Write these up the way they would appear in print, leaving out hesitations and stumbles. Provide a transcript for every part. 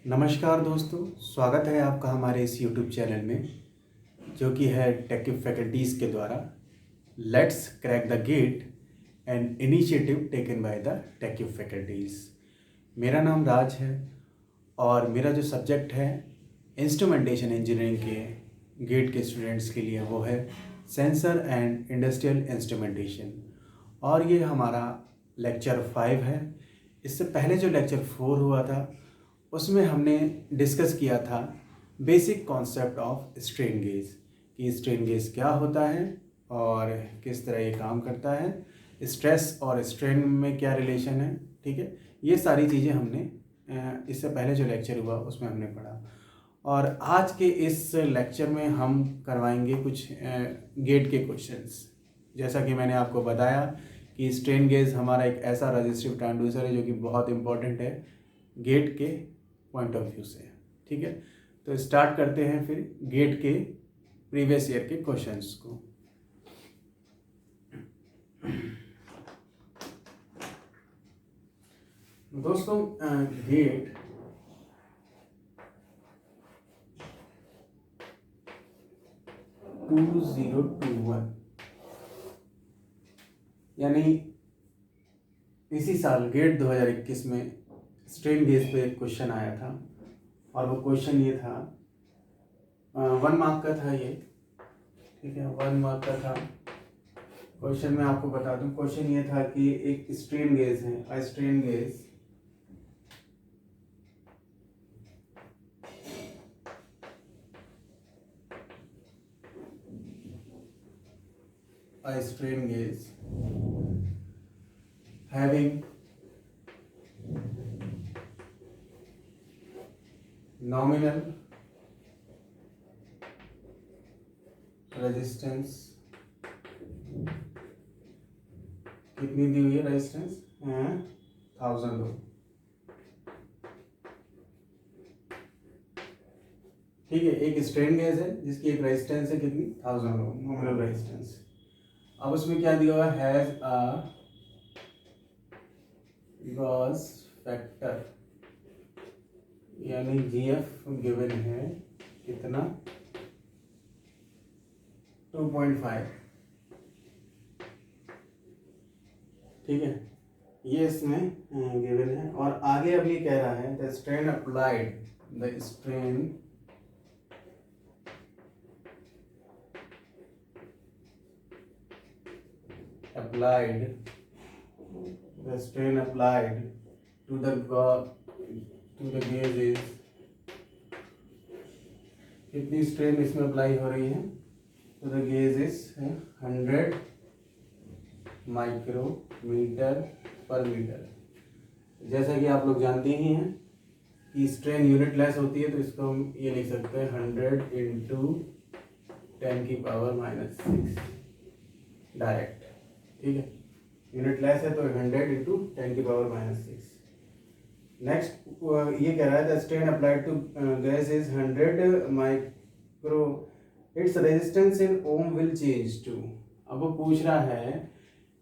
नमस्कार दोस्तों, स्वागत है आपका हमारे इस YouTube चैनल में जो कि है टेक्यू फैकल्टीज़ के द्वारा let's crack the GATE an initiative taken by the TechQ faculties. मेरा नाम राज है और मेरा जो सब्जेक्ट है इंस्ट्रूमेंटेशन इंजीनियरिंग के गेट के स्टूडेंट्स के लिए वो है सेंसर एंड इंडस्ट्रियल इंस्ट्रूमेंटेशन और ये हमारा लेक्चर 5 है। इससे पहले जो लेक्चर 4 हुआ था उसमें हमने डिस्कस किया था basic concept of strain gauge कि स्ट्रेन गेज क्या होता है और किस तरह ये काम करता है, स्ट्रेस और स्ट्रेन में क्या रिलेशन है। ठीक है, ये सारी चीज़ें हमने इससे पहले जो लेक्चर हुआ उसमें हमने पढ़ा और आज के इस लेक्चर में हम करवाएंगे कुछ गेट के क्वेश्चंस। जैसा कि मैंने आपको बताया कि स्ट्रेन गेज हमारा एक ऐसा रजिस्टिव ट्रांसड्यूसर है जो कि बहुत इंपॉर्टेंट है गेट के पॉइंट ऑफ व्यू से। ठीक है, तो स्टार्ट करते हैं फिर गेट के प्रीवियस ईयर के क्वेश्चंस को। दोस्तों गेट टू 2021 यानी इसी साल गेट 2021 में स्ट्रेन गेज पे एक क्वेश्चन आया था और वो क्वेश्चन ये था 1 मार्क का था ये। ठीक है, 1 मार्क का था क्वेश्चन। मैं आपको बता दूं क्वेश्चन ये था कि एक स्ट्रेन गेज है, strain gauge strain gauge having nominal resistance कितनी दी हुई है रेजिस्टेंस 1000 ओम। ठीक है, एक स्ट्रेन गेज है जिसकी एक रेजिस्टेंस है कितनी 1000 ओम नॉमिनल रेजिस्टेंस। अब उसमें क्या दिया हुआ है, हैज अ गॉस फैक्टर यानी जीएफ गिवन है कितना 2.5। ठीक है, ये इसमें गिवन है और आगे अब ये कह रहा है the strain applied to the gauge is कितनी स्ट्रेन इसमें अप्लाई हो रही है, तो the gauge is 100 micrometre per metre. जैसा कि आप लोग जानते ही हैं कि स्ट्रेन यूनिट लेस होती है तो इसको हम ये लिख सकते हैं 100 इंटू 10⁻⁻6 डायरेक्ट। ठीक है, यूनिट लेस है तो 100 इंटू 10⁻⁻6। नेक्स्ट ये कह रहा है the strain applied to gauge is 100 micro, its resistance in ohm will change to. अब वो पूछ रहा है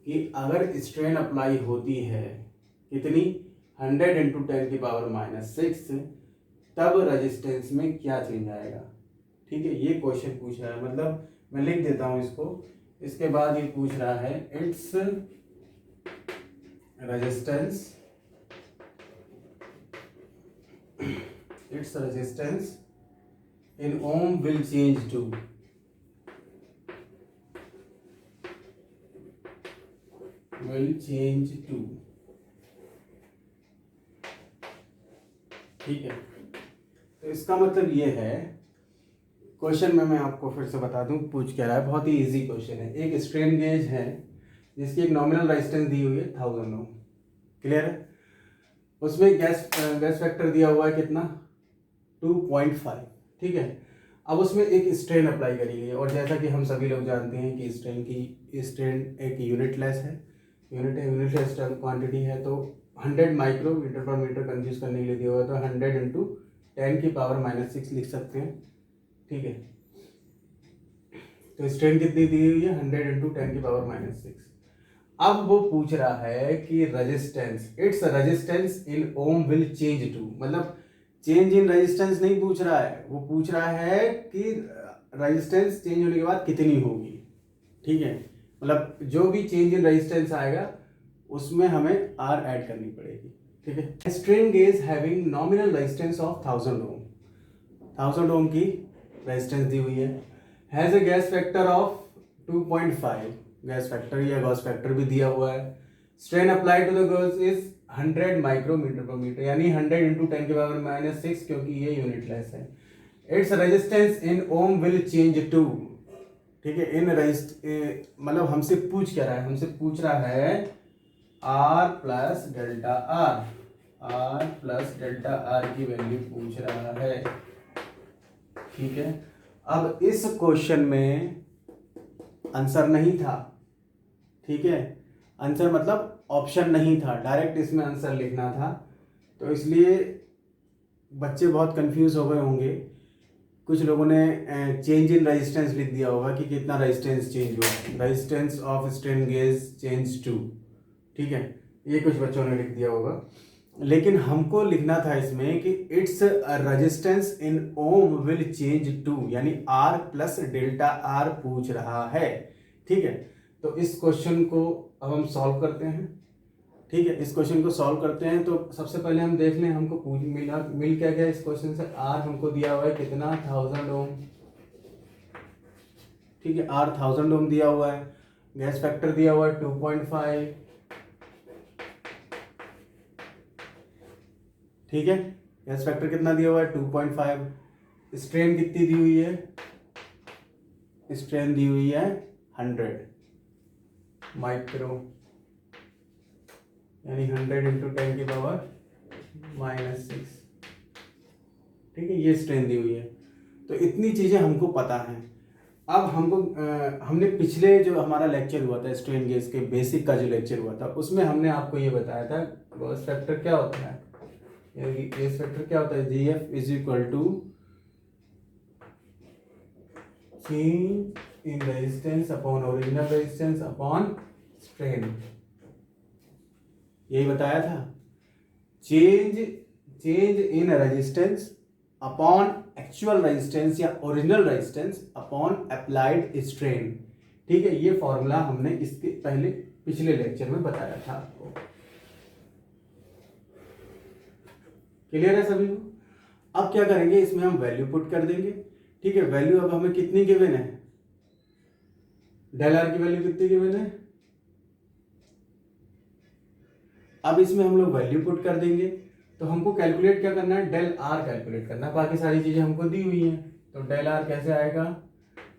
कि अगर स्ट्रेन अप्लाई होती है कितनी 100 इंटू 10⁻⁻6 तब रेजिस्टेंस में क्या चेंज आएगा। ठीक है, ये क्वेश्चन पूछ रहा है, मतलब मैं लिख देता हूँ इसको। इसके बाद ये पूछ रहा है its resistance in ohm will change to. ठीक है, तो इसका मतलब ये है क्वेश्चन में मैं आपको फिर से बता दूं पूछ क्या रहा है। बहुत ही इजी क्वेश्चन है। एक स्ट्रेन गेज है जिसकी एक नॉमिनल रेजिस्टेंस दी हुई है 1000 ओम। क्लियर है, उसमें गैस फैक्टर दिया हुआ है कितना 2.5। ठीक है, अब उसमें एक स्ट्रेन अप्लाई करी गई है और जैसा कि हम सभी लोग जानते हैं कि स्ट्रेन एक यूनिटलेस है, यूनिटलेस क्वांटिटी है तो 100 माइक्रोमीटर पर मीटर कंफ्यूज करने के लिए दिया हुआ है तो 100 इंटू 10⁻⁻6 लिख सकते हैं। ठीक है, तो स्ट्रेन कितनी दी हुई है 100 इंटू 10⁻⁻6। अब वो पूछ रहा है कि resistance, its resistance in ohm will change to, मतलब चेंज इन रेजिस्टेंस नहीं पूछ रहा है, वो पूछ रहा है कि रेजिस्टेंस चेंज होने के बाद कितनी होगी। ठीक है, मतलब जो भी चेंज इन रेजिस्टेंस आएगा उसमें हमें आर ऐड करनी पड़ेगी। ठीक है, strain gauge having nominal resistance of 1000 ohm, 1000 ohm की रेजिस्टेंस दी हुई है, has a gauge factor of 2.5, gauge factor या गॉस फैक्टर भी दिया हुआ है। Strain applied to the gauge is 100 micrometre per metre, यानी 100 इंटू 10 के पावर -6, क्योंकि ये यूनिटलेस है। Its resistance in ohm will change to, ठीक है, इन मतलब हमसे पूछ क्या रहा है, हमसे पूछ रहा है R plus delta R, R plus delta R की वैल्यू पूछ रहा है। ठीक है, अब इस क्वेश्चन में आंसर नहीं था। ठीक है, आंसर मतलब ऑप्शन नहीं था, डायरेक्ट इसमें आंसर लिखना था, तो इसलिए बच्चे बहुत कंफ्यूज हो गए होंगे। कुछ लोगों ने चेंज इन रेजिस्टेंस लिख दिया होगा कि कितना रेजिस्टेंस चेंज हुआ, resistance of strain gauge change to. ठीक है, ये कुछ बच्चों ने लिख दिया होगा, लेकिन हमको लिखना था इसमें कि its resistance in ohm will change to, यानी आर प्लस डेल्टा आर पूछ रहा है। ठीक है, तो इस क्वेश्चन को अब हम सॉल्व करते हैं। ठीक है, इस क्वेश्चन को सॉल्व करते हैं, तो सबसे पहले हम देख लें हमको मिल क्या गया इस क्वेश्चन से। आर हमको दिया हुआ है कितना, 1000 ओम। ठीक है, आर 1000 ओम दिया हुआ है, गैस फैक्टर दिया हुआ है 2.5। ठीक है, गैस फैक्टर कितना दिया हुआ है, 2.5। स्ट्रेन कितनी दी हुई है, स्ट्रेन दी हुई है 100 माइक्रो, यानी 100 इंटू 10 की पावर -6। ठीक है, ये स्ट्रेन दी हुई है, तो इतनी चीज़ें हमको पता हैं। अब हमको हमने पिछले जो हमारा लेक्चर हुआ था स्ट्रेन गेज के बेसिक का जो लेक्चर हुआ था, उसमें हमने आपको ये बताया था गॉस फैक्टर क्या होता है, गेज फैक्टर क्या होता है, GF is equal to change in resistance upon original resistance upon strain, यही बताया था। Change in resistance upon actual resistance या original resistance upon applied strain. ठीक है, ये फॉर्मूला हमने इसके पहले पिछले लेक्चर में बताया था आपको। क्लियर है सभी को? अब क्या करेंगे, इसमें हम वैल्यू पुट कर देंगे। ठीक है, वैल्यू अब हमें कितनी गिवन है, डेल आर की वैल्यू कितनी गिवन है, अब इसमें हम लोग वैल्यू पुट कर देंगे। तो हमको कैलकुलेट क्या करना है, डेल आर कैलकुलेट करना है, बाकी सारी चीजें हमको दी हुई हैं। तो डेल आर कैसे आएगा,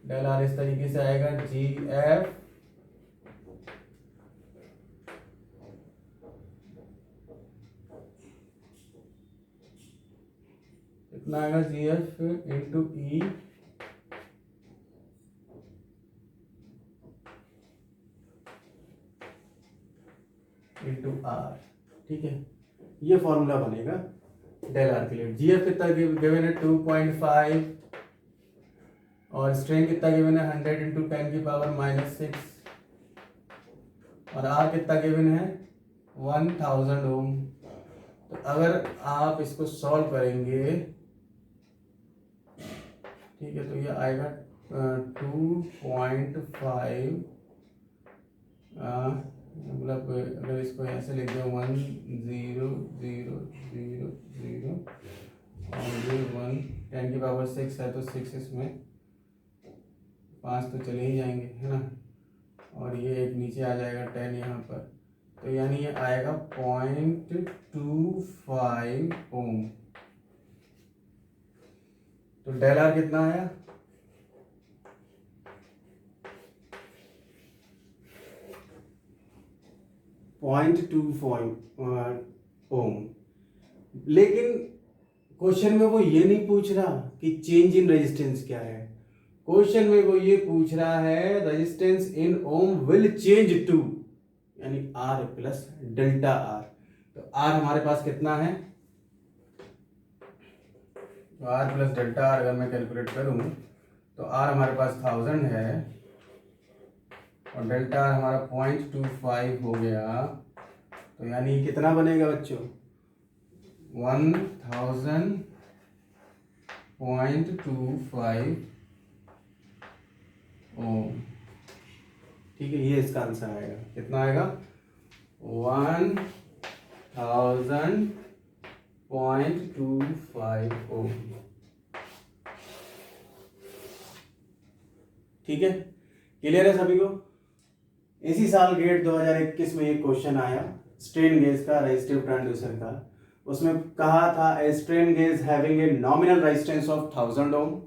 डेल आर इस तरीके से आएगा, जी एफ कितना आएगा, G F into E into R. ठीक है, ये फॉर्मूला बनेगा डेल आर के लिए। जीएफ कितना गिवन है 2.5 और स्ट्रेन कितना गिवन है 100 इंटू 10 की पावर -6 और आर कितना गिवन है 1000 ओम। तो अगर आप इसको सॉल्व करेंगे, ठीक है, तो ये आएगा 2.5, मतलब अगर इसको ऐसे लिख दो 1 0 0 0 0 और ये 1 10 की पावर 6 है, तो 6 इसमें 5 तो चले ही जाएंगे, है ना, और ये एक नीचे आ जाएगा 10 यहाँ पर, तो यानी ये आएगा 0.25 ओम। तो डेल आर कितना आया, ओम। लेकिन क्वेश्चन में वो ये नहीं पूछ रहा कि चेंज इन रेजिस्टेंस क्या है, क्वेश्चन में वो ये पूछ रहा है resistance in ohm will change to, यानी आर प्लस डेल्टा आर। तो आर हमारे पास कितना है, तो आर प्लस डेल्टा आर अगर मैं कैलकुलेट करूं तो आर हमारे पास 1000 है और डेल्टा आर हमारा 0.25 हो गया, तो यानी कितना बनेगा बच्चों, 1000 0.25 ओम। ठीक है, ये इसका आंसर आएगा। कितना आएगा? 1000.25 ओम। ठीक है, क्लियर है सभी को? इसी साल गेट 2021 में एक क्वेश्चन आया स्ट्रेन गेज का, रेजिस्टिव ट्रांसड्यूसर का। उसमें कहा था a strain gauge having a nominal resistance of 1000 ohm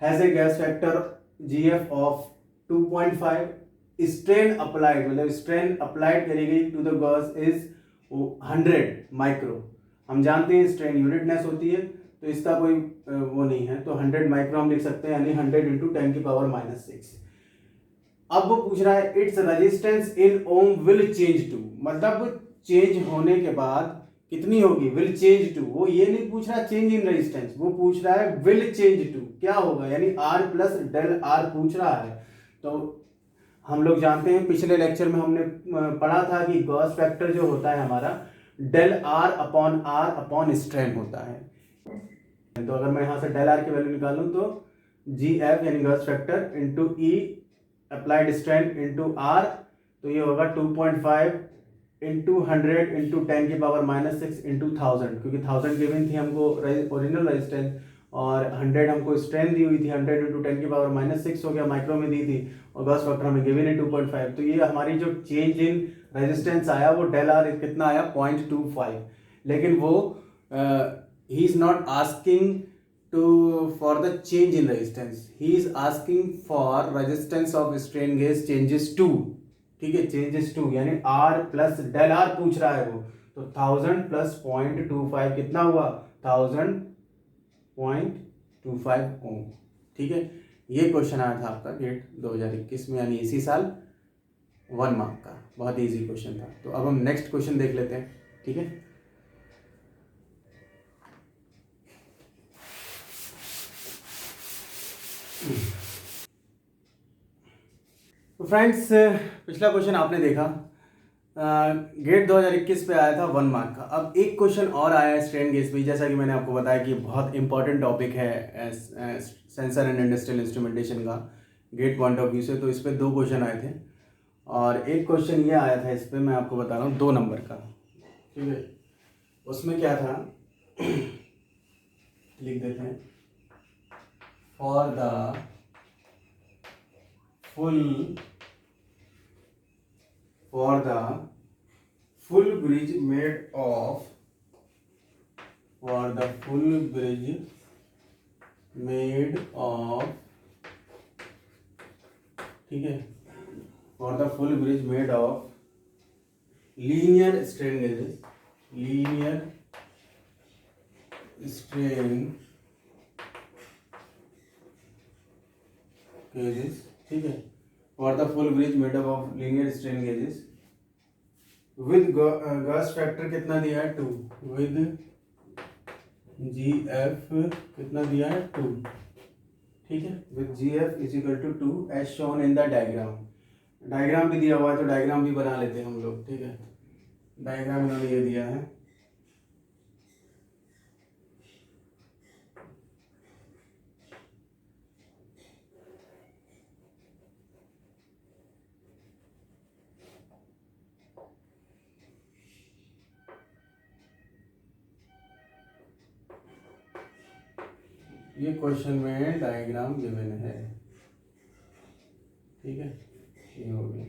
has a gauge factor GF of 2.5, strain applied, मतलब स्ट्रेन अप्लाइड करी गई to the gauge is 100 micro. हम जानते हैं स्ट्रेन यूनिटनेस होती है, तो इसका कोई वो नहीं है, तो 100 माइक्रो हम लिख सकते हैं, यानी 100 इंटू 10⁻⁻⁶। अब वो पूछ रहा है its resistance in ohm will change to, मतलब चेंज होने के बाद कितनी होगी, विल चेंज टू। वो ये नहीं पूछ रहा चेंज इन रेजिस्टेंस, वो पूछ रहा है विल चेंज टू क्या होगा, यानी आर प्लस डेल आर पूछ रहा है। तो हम लोग जानते हैं पिछले लेक्चर में हमने पढ़ा था कि गॉस फैक्टर जो होता है हमारा डेल आर अपॉन स्ट्रेन होता है। तो अगर मैं यहाँ से डेल आर की वैल्यू निकालूं तो जी एफ यानी gauge factor into E applied strain into R, तो ये होगा 2.5 इंटू 100 इंटू 10⁻⁻⁶ इंटू 1000, क्योंकि 1000 गिवन थी हमको ओरिजिनल रेजिस्टेंस और 100 हमको स्ट्रेन दी हुई थी। 100 इंटू 10⁻⁻⁶ हो गया, माइक्रो में दी थी, और गॉस फैक्टर हमें गिवन है 2.5। तो ये हमारी जो चेंज इन रेजिस्टेंस आया वो डेल आर कितना आया 0.25। लेकिन वो he is not asking for the change in resistance, he is asking for resistance of strain gauge changes to, ठीक है, changes to यानी R प्लस डेल आर पूछ रहा है वो। तो 1000 प्लस 0.25 कितना हुआ, 1000.25 ओम। ठीक है, ये क्वेश्चन आया था आपका गेट 2021 में, यानी इसी साल 1 मार्क का, बहुत इजी क्वेश्चन था। तो अब हम नेक्स्ट क्वेश्चन देख लेते हैं। ठीक है, तो फ्रेंड्स पिछला क्वेश्चन आपने देखा, गेट 2021 पे आया था 1 मार्क का। अब एक क्वेश्चन और आया है स्ट्रेन गेज पे, जैसा कि मैंने आपको बताया कि बहुत इंपॉर्टेंट टॉपिक है सेंसर एंड इंडस्ट्रियल इंस्ट्रूमेंटेशन का गेट पॉइंट ऑफ व्यू से। तो इस पर 2 क्वेश्चन आए थे, और एक क्वेश्चन ये आया था इस पर, मैं आपको बता रहा हूँ 2 नंबर का। ठीक है, उसमें क्या था लिख देते हैं, for the full bridge made of, ठीक है, for the full bridge made of linear strain gauges ठीक है, for the full bridge made up of linear strain gauges with Gauss factor कितना दिया है 2, with GF कितना दिया है 2। ठीक है, with GF is equal to 2 as shown in the diagram। Diagram भी दिया हुआ है, तो डायग्राम भी बना लेते हैं हम लोग। ठीक है, डायग्राम इन्होंने ये दिया है, ये क्वेश्चन में डायग्राम गिवन है। ठीक है, ये हो गया।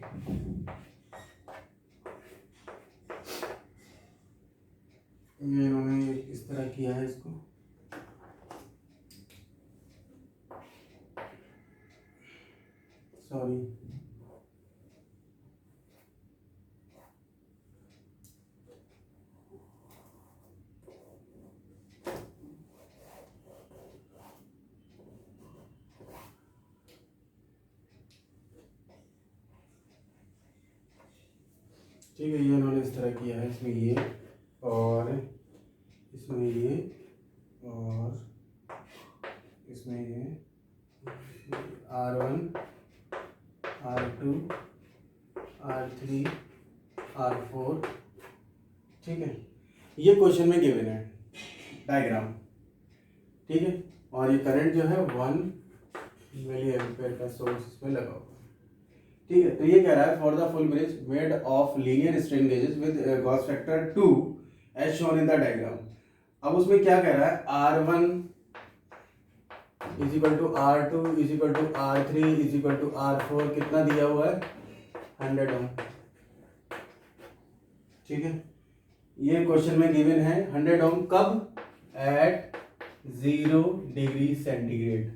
ये इन्होंने इस तरह किया है इसको, सॉरी, ठीक है, ये इन्होंने इस तरह किया है, इसमें ये और इसमें ये और इसमें ये R1 R2 R3 R4। ठीक है, ये क्वेश्चन में गिवन है डायग्राम। ठीक है, और ये करंट जो है 1 मिली एम्पेयर का सोर्स इसमें लगा हुआ है। ठीक है, तो ये कह रहा है for the full bridge made of linear strain gauges with gauge factor 2 as shown in the diagram. अब उसमें क्या कह रहा है, R1 is equal to R2 is equal to R3 is equal to R4 कितना दिया हुआ है, 100 ओम। ठीक है, ये क्वेश्चन में गिवन है 100 ओम। कब? At 0 degree centigrade.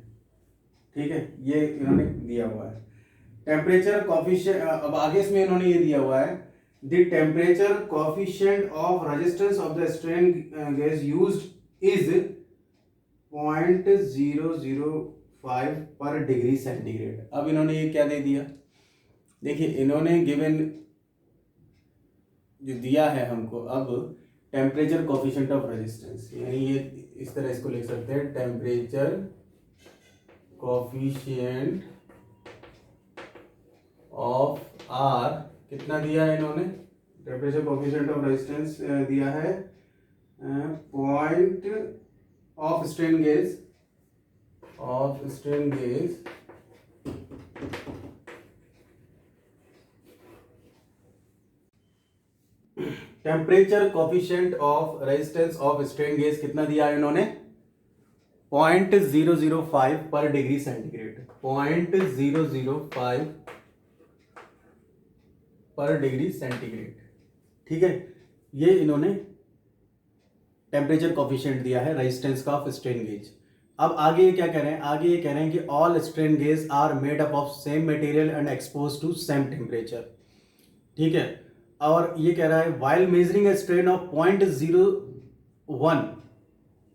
ठीक है, ये इन्होंने दिया हुआ है। टेम्परेचर कॉफिशिएंट, अब आगे इसमें इन्होंने ये दिया हुआ है the temperature coefficient of resistance of the strain gauge used is 0.005 पर डिग्री सेंटीग्रेड। अब इन्होंने ये क्या दे दिया, देखिए इन्होंने गिवन जो दिया है हमको, अब टेम्परेचर कॉफिशिएंट ऑफ रेजिस्टेंस, यानी ये इस तरह इसको लिख सकते हैं, टेम्परेचर कॉफिशिएंट ऑफ आर कितना दिया है इन्होंने, टेम्परेचर कॉफिशिएंट ऑफ रेजिस्टेंस दिया है point of strain gauge temperature coefficient of resistance of strain gauge कितना दिया है इन्होंने, 0.005 पर डिग्री सेंटीग्रेड, 0.005 पर डिग्री सेंटीग्रेड। ठीक है, ये इन्होंने टेम्परेचर कॉफिशिएंट दिया है रेजिस्टेंस का ऑफ स्ट्रेन गेज। अब आगे ये क्या कह रहे हैं, आगे ये कह रहे हैं कि all strain gauge are made up of same material and expose to same temperature. ठीक है, और ये कह रहा है while measuring a strain of 0.01,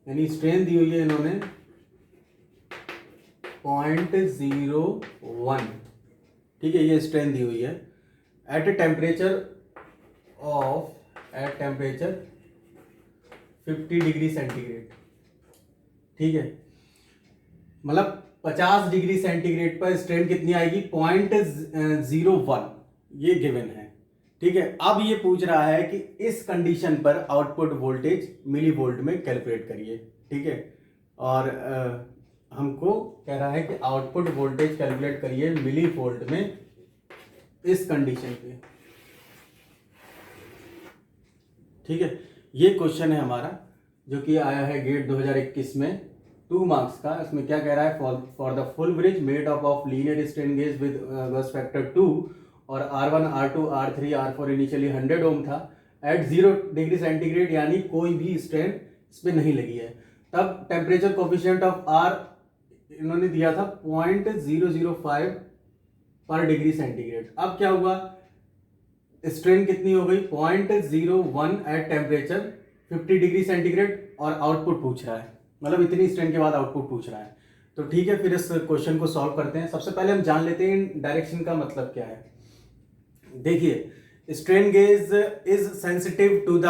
यानी स्ट्रेन दी हुई है इन्होंने 0.01। ठीक है, ये स्ट्रेन दी हुई है एट टेम्परेचर 50 डिग्री सेंटीग्रेड। ठीक है, मतलब 50 डिग्री सेंटीग्रेड पर स्ट्रेन कितनी आएगी, 0.01, ये गिवन है। ठीक है, अब ये पूछ रहा है कि इस कंडीशन पर आउटपुट वोल्टेज मिली वोल्ट में कैलकुलेट करिए। ठीक है, और हमको कह रहा है कि आउटपुट वोल्टेज कैलकुलेट करिए मिली वोल्ट में इस कंडीशन पे। ठीक है, ये क्वेश्चन है हमारा जो कि आया है गेट 2021 में 2 मार्क्स का। इसमें क्या कह रहा है, for the full bridge made up of linear strain gauge with gauge factor 2 और R1 R2 R3 R4 initially 100 ओम था एट 0 डिग्री सेंटीग्रेड, यानी कोई भी स्ट्रेन इस पर नहीं लगी है। तब टेम्परेचर कोफिशिएंट ऑफ R इन्होंने दिया था 0.005 पर डिग्री सेंटीग्रेड। अब क्या हुआ, स्ट्रेन कितनी हो गई, 0.01 एट टेम्परेचर 50 डिग्री सेंटीग्रेड, और आउटपुट पूछ रहा है, मतलब इतनी स्ट्रेन के बाद आउटपुट पूछ रहा है। तो ठीक है, फिर इस क्वेश्चन को सॉल्व करते हैं। सबसे पहले हम जान लेते हैं डायरेक्शन का मतलब क्या है। देखिए, strain gauge is sensitive to the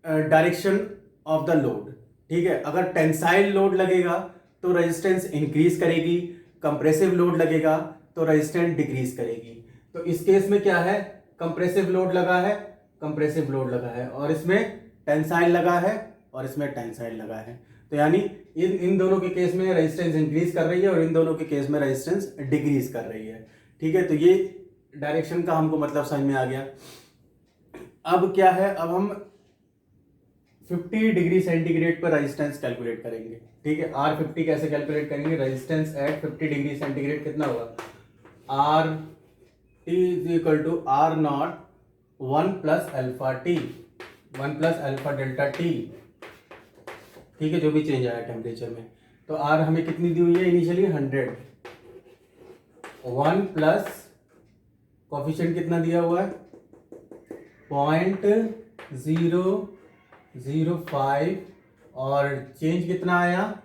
direction of the load. ठीक है, अगर टेंसाइल लोड लगेगा तो रेजिस्टेंस इंक्रीज करेगी, कंप्रेसिव लोड लगेगा तो रेजिस्टेंस डिक्रीज करेगी। तो इस केस में क्या है, कंप्रेसिव लोड लगा है और इसमें टेंसाइल लगा है और इसमें टेंसाइल लगा है। तो यानी इन दोनों के केस में रेजिस्टेंस इंक्रीज कर रही है और इन दोनों के केस में रेजिस्टेंस डिक्रीज कर रही है। ठीक है, तो ये डायरेक्शन का हमको मतलब समझ में आ गया। अब क्या है, अब हम 50 डिग्री सेंटीग्रेड पर रेजिस्टेंस कैलकुलेट करेंगे। ठीक है, R50 कैसे कैलकुलेट करेंगे, रेजिस्टेंस एट 50 डिग्री सेंटीग्रेड कितना होगा, RT is equal to R0 1 plus alpha T, 1 plus alpha delta T. ठीक है, जो भी चेंज आया टेम्परेचर में। तो R हमें कितनी दी हुई है इनिशियली 100, 1 प्लस कोफिशिएंट कितना दिया हुआ है 0.005 और चेंज कितना आया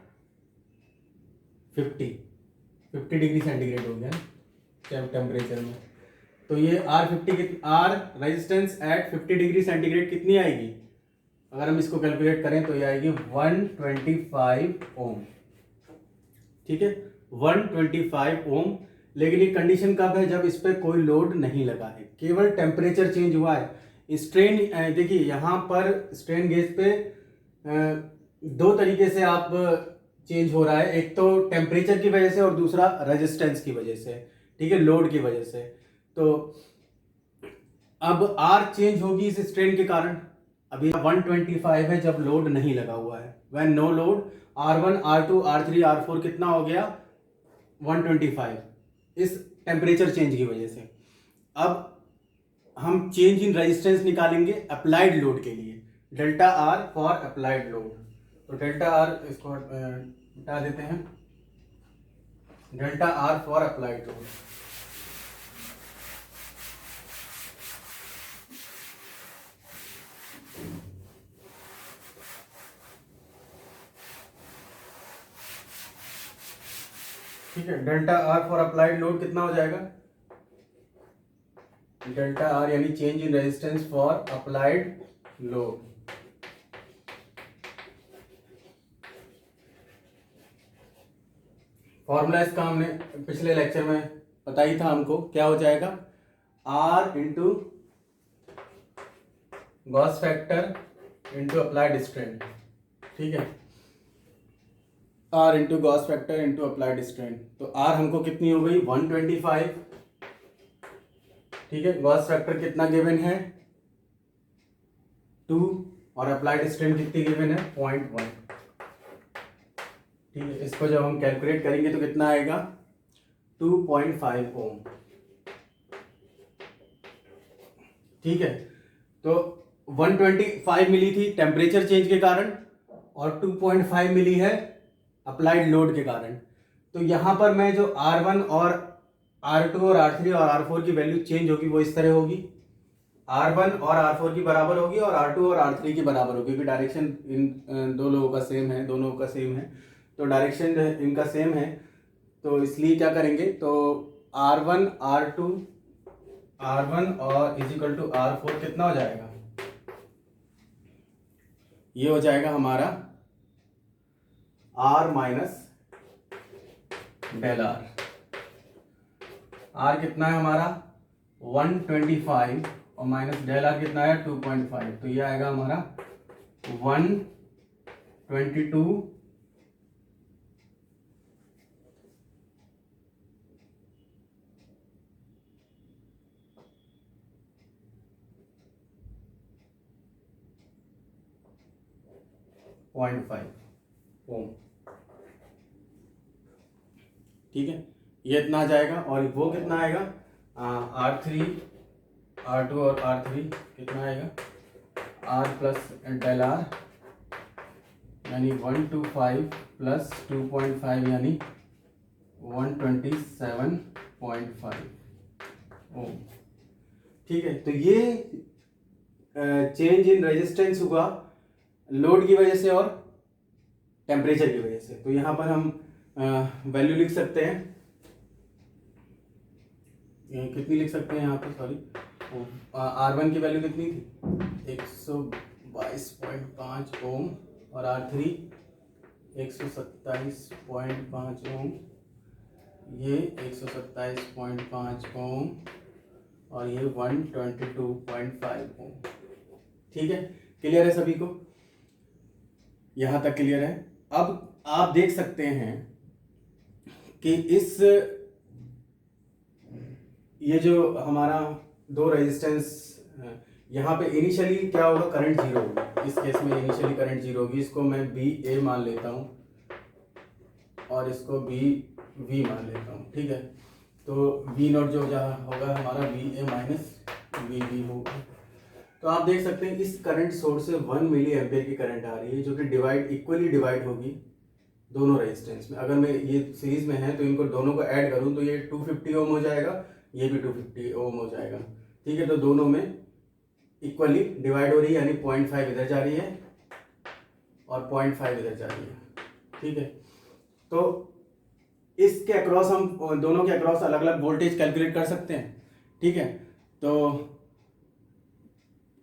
50 डिग्री सेंटीग्रेड हो गया टेम्परेचर में। तो ये R resistance at 50 degree centigrade कितनी आएगी, अगर हम इसको कैलकुलेट करें तो ये आएगी 125 ओम। ठीक है, 125 ओम। लेकिन ये कंडीशन कब है, जब इस पर कोई लोड नहीं लगा है, केवल टेम्परेचर चेंज हुआ है। स्ट्रेन देखिए यहाँ पर स्ट्रेन गेज पे 2 तरीके से आप चेंज हो रहा है, एक तो टेम्परेचर की वजह से और दूसरा रेजिस्टेंस की वजह से, ठीक है, लोड की वजह से। तो अब आर चेंज होगी इस स्ट्रेन के कारण। अभी 125 है जब लोड नहीं लगा हुआ है, when no load, R1 R2 R3 R4 कितना हो गया 125, इस टेम्परेचर चेंज की वजह से। अब हम चेंज इन रेजिस्टेंस निकालेंगे अप्लाइड लोड के लिए, delta R for applied load. तो डेल्टा आर इसको हटा देते हैं, delta R for applied load. ठीक है, delta R for applied load कितना हो जाएगा, डेल्टा आर यानी change in resistance for applied load. Formula इसका हमने पिछले लेक्चर में पता ही था हमको, क्या हो जाएगा, R into gauge factor into applied strain. ठीक है, R into gauge factor into applied strain. तो आर हमको कितनी हो गई 125, ठीक है, गॉस फैक्टर कितना गिवन है 2, और अप्लाइड स्ट्रेन कितनी गिवन है 0.1। ठीक है, इसको जब हम कैलकुलेट करेंगे तो कितना आएगा 2.5 ओम। ठीक है, तो 125 मिली थी टेम्परेचर चेंज के कारण और 2.5 मिली है अप्लाइड लोड के कारण। तो यहां पर मैं जो R1 और R2 और R3 और R4 की वैल्यू चेंज होगी वो इस तरह होगी, R1 और R4 की बराबर होगी और R2 और R3 की बराबर होगी, क्योंकि डायरेक्शन इन दो लोगों का सेम है, दोनों का सेम है, तो डायरेक्शन इनका सेम है। तो इसलिए क्या करेंगे, तो R1 और इज इक्वल टू R4 कितना हो जाएगा, ये हो जाएगा हमारा R minus del R. R कितना है हमारा 125 और माइनस डेल आर कितना है 2.5, तो ये आएगा हमारा 122 0.5 ओम। ठीक है, ये इतना आ जाएगा, और वो कितना आएगा R3 R2 और R3 कितना आएगा R प्लस डेल आर यानी 125 प्लस 2.5 यानी 127.5 ओम। ठीक है, तो ये चेंज इन रेजिस्टेंस हुआ लोड की वजह से और टेम्परेचर की वजह से। तो यहाँ पर हम वैल्यू लिख सकते हैं, कितनी लिख सकते हैं यहाँ पर, सॉरी, R1 की वैल्यू कितनी थी 122.5 ओम और R3 127.5 ओम, ये 127.5 ओम और ये 122.5 ओम। ठीक है, क्लियर है सभी को, यहां तक क्लियर है। अब आप देख सकते हैं कि इस ये जो हमारा दो रेजिस्टेंस, यहाँ पे इनिशियली क्या होगा, करंट जीरो होगी, इस केस में इनिशियली करंट जीरो होगी। इसको मैं बी ए मान लेता हूँ और इसको बी वी मान लेता हूँ। ठीक है, तो वी नॉट जो जहाँ होगा हमारा V A minus V B होगा। तो आप देख सकते हैं इस करंट सोर्स से 1 मिली एम्पियर की करंट आ रही है, जो कि इक्वली डिवाइड होगी दोनों रेजिस्टेंस में। अगर मैं ये सीरीज में है तो इनको दोनों को ऐड करूं तो ये 250 ओम हो जाएगा, ये भी 250 ओम हो जाएगा। ठीक है, तो दोनों में इक्वली डिवाइड हो रही है, यानी 0.5 इधर जा रही है और 0.5 इधर जा रही है। ठीक है, तो इसके अक्रॉस हम दोनों के अक्रॉस अलग अलग वोल्टेज कैलकुलेट कर सकते हैं। ठीक है, तो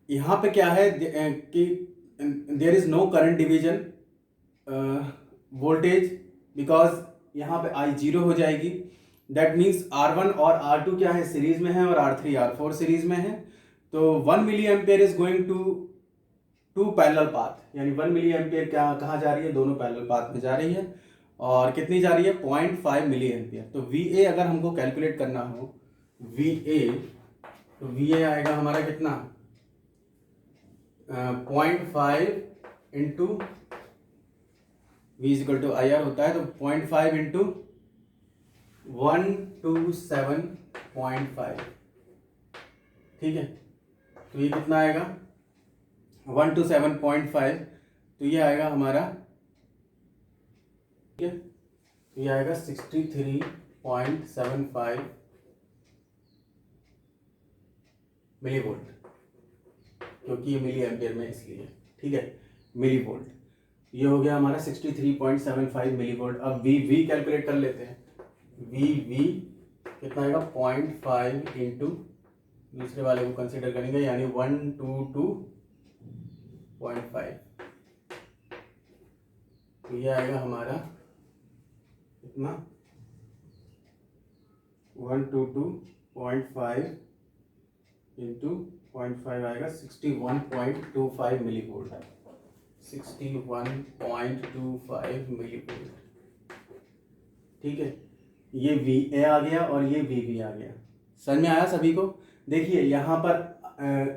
यहाँ पे क्या है कि there is no current division voltage, because यहाँ पे I जीरो हो जाएगी। दैट मीन्स R1 और R2 क्या है, सीरीज में है, और R3 R4 सीरीज में है। तो 1 milli ampere is going to parallel path, यानी 1 मिली एम्पियर क्या कहाँ जा रही है, दोनों पैरेलल पाथ में जा रही है। और कितनी जा रही है 0.5 मिली एम्पियर। तो VA अगर हमको कैलकुलेट करना हो VA, तो VA आएगा हमारा कितना 0.5 into V equal to IR होता है, तो 0.5 इंटू 127.5, ठीक है। तो ये कितना आएगा 127.5, तो ये आएगा हमारा, ठीक है, तो ये आएगा 63.75 मिली वोल्ट, क्योंकि ये मिली एम्पियर में इसलिए, ठीक है, मिली वोल्ट। ये हो गया हमारा 63.75 मिली वोल्ट। अब वी कैलकुलेट कर लेते हैं। वी कितना आएगा 0.5 इंटू दूसरे वाले को कंसीडर करेंगे, यानी 122.5, तो ये आएगा हमारा कितना 122.5 इंटू 0.5 आएगा 61.25 मिली वोल्ट, 61.25 मिली वोल्ट, ठीक है। ये VA आ गया और ये VB आ गया। समझ में आया सभी को? देखिए यहाँ पर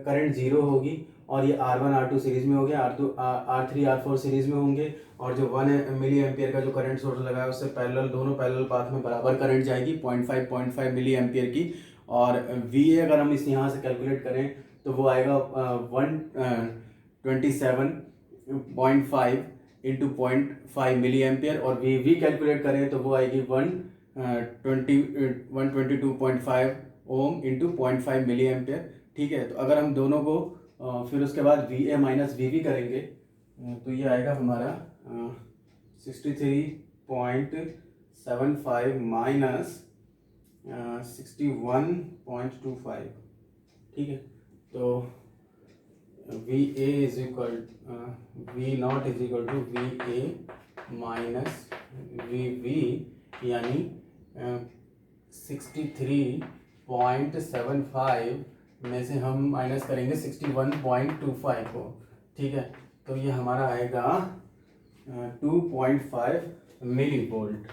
करंट जीरो होगी और ये R1 R2 सीरीज में हो गया, R3 R4 सीरीज में होंगे, और जो 1 मिली एम्पियर का जो करंट सोर्स लगा है उससे पैरेलल, दोनों पैरेलल पाथ में बराबर करंट जाएगी 0.5 मिली एम्पियर की। और VA अगर हम इस यहाँ से कैलकुलेट करें तो वो आएगा 127.5 इंटू 0.5 मिली एम्पियर, और VB कैलकुलेट करें तो वो आएगी 122.5 ओम इंटू 0.5 मिली एम्पियर, ठीक है। तो अगर हम दोनों को फिर उसके बाद VA माइनस VB करेंगे तो ये आएगा हमारा 63.75 माइनस 61.25, ठीक है। तो VA is equal V not is equal to VA minus VB, यानी 63.75 में से हम माइनस करेंगे 61.25 को, ठीक है। तो ये हमारा आएगा 2.5 मिली वोल्ट,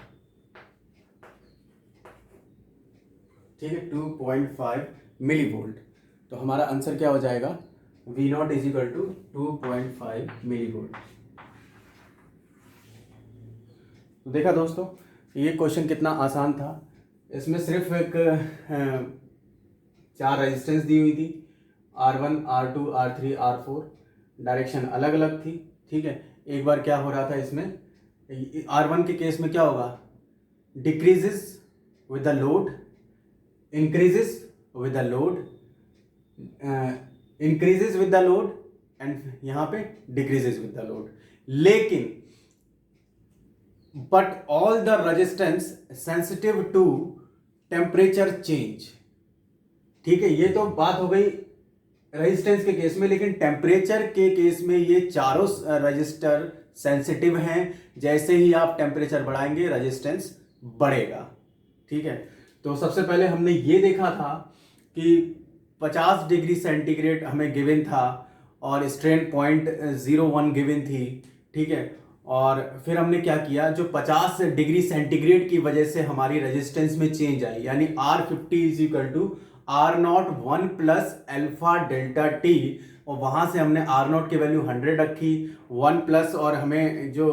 ठीक है, 2.5 मिली वोल्ट। तो हमारा आंसर क्या हो जाएगा V not is equal to 2.5 milli volt. तो देखा दोस्तों, ये क्वेश्चन कितना आसान था। इसमें सिर्फ एक 4 रेजिस्टेंस दी हुई थी, R1 R2 R3 R4, direction अलग अलग थी, ठीक है। एक बार क्या हो रहा था इसमें, R1 के केस में क्या होगा, decreases with the load, increases with the load, increases with the load, and यहाँ पे डिक्रीजेस विद द लोड। लेकिन but all the resistance sensitive to temperature change, ठीक है। ये तो बात हो गई रेजिस्टेंस के केस में, लेकिन टेम्परेचर के केस में ये चारों रजिस्टर सेंसिटिव हैं। जैसे ही आप टेम्परेचर बढ़ाएंगे रेजिस्टेंस बढ़ेगा, ठीक है। तो सबसे पहले हमने ये देखा था कि 50 डिग्री सेंटीग्रेड हमें गिवन था और स्ट्रेन 0.01 गिवन थी, ठीक है। और फिर हमने क्या किया, जो 50 डिग्री सेंटीग्रेड की वजह से हमारी रेजिस्टेंस में चेंज आई, यानी R50 is equal to R0 1 plus alpha delta T, और वहां से हमने R0 की वैल्यू 100 रखी, 1 प्लस, और हमें जो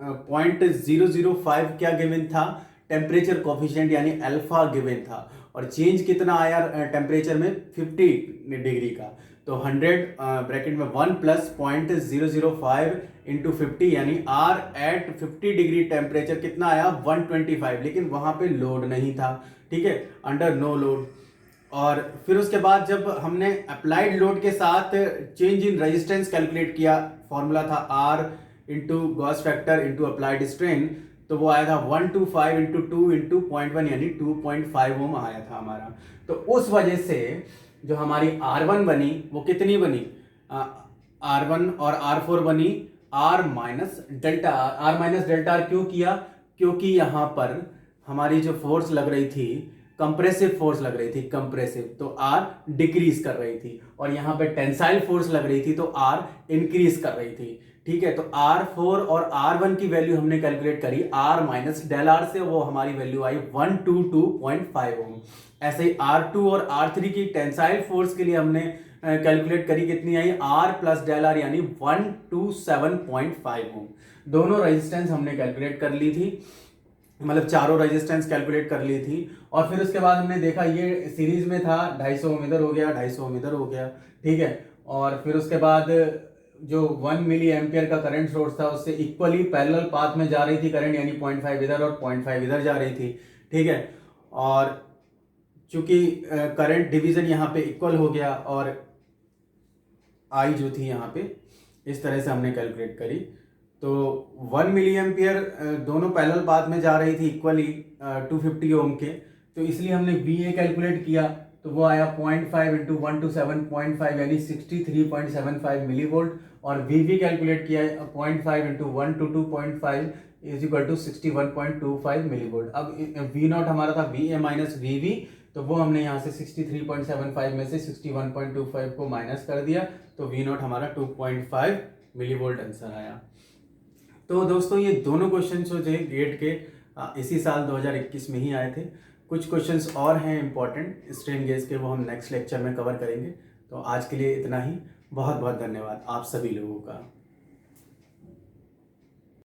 0.005 क्या गिवन था, टेम्परेचर कोफिशिएंट यानी अल्फा गिवन था, और चेंज कितना आया टेम्परेचर में 50 डिग्री का। तो 100 ब्रैकेट में 1 प्लस 0.005 इंटू 50, यानी R एट 50 डिग्री टेम्परेचर कितना आया 125, लेकिन वहां पे लोड नहीं था, ठीक है, अंडर नो लोड। और फिर उसके बाद जब हमने अप्लाइड लोड के साथ चेंज इन रेजिस्टेंस कैलकुलेट किया, फॉर्मूला था R into gauge factor into applied strain, तो वो आया था 125 इंटू 2 इंटू 0.1, यानी 2.5 ओम आया था हमारा। तो उस वजह से जो हमारी R1 बनी वो कितनी बनी, R1 और R4 बनी R minus delta R। R minus delta R क्यों किया, क्योंकि यहाँ पर हमारी जो फोर्स लग रही थी, कंप्रेसिव फोर्स लग रही थी, कंप्रेसिव, तो R डिक्रीज कर रही थी, और यहाँ पे टेंसाइल फोर्स लग रही थी तो R इंक्रीज कर रही थी, ठीक है। तो R4 और R1 की वैल्यू हमने कैलकुलेट करी R माइनस डेल R से, वो हमारी वैल्यू आई 122.5 ओम। ऐसे ही R2 और R3 की टेंसाइल फोर्स के लिए हमने कैलकुलेट करी, कितनी आई R प्लस डेल R यानी 127.5 ओम। दोनों रेजिस्टेंस हमने कैलकुलेट कर ली थी, मतलब चारों रेजिस्टेंस कैलकुलेट कर ली थी। और फिर उसके बाद हमने देखा ये सीरीज में था, 250 ओम इधर हो गया, 250 ओम इधर हो गया, ठीक है। और फिर उसके बाद जो 1 मिली एम्पियर का करंट सोर्स था उससे इक्वली पैरेलल पाथ में जा रही थी करंट, यानी 0.5 इधर और 0.5 इधर जा रही थी, ठीक है। और चूंकि करंट डिवीजन यहाँ पे इक्वल हो गया और आई जो थी यहाँ पे इस तरह से हमने कैलकुलेट करी। तो 1 मिली एम्पियर दोनों पैरेलल पाथ में जा रही थी इक्वली 250 ओम के, तो इसलिए हमने VA कैलकुलेट किया, तो वो आया 0.5 इंटू 127.5 यानी 63.75 मिली वोल्ट। और VB कैलकुलेट किया 0.5 into 122.5 is equal to 61.25 milli volt. अब V नॉट हमारा था VA माइनस VB, तो वो हमने यहाँ से 63.75 में से 61.25 को माइनस कर दिया, तो V नॉट हमारा 2.5 मिली वोल्ट आंसर आया। तो दोस्तों ये दोनों क्वेश्चन जो थे गेट के इसी साल 2021 में ही आए थे। कुछ क्वेश्चंस और हैं इंपॉर्टेंट स्ट्रेन गेज के, वो हम नेक्स्ट लेक्चर में कवर करेंगे। तो आज के लिए इतना ही। बहुत बहुत धन्यवाद आप सभी लोगों का।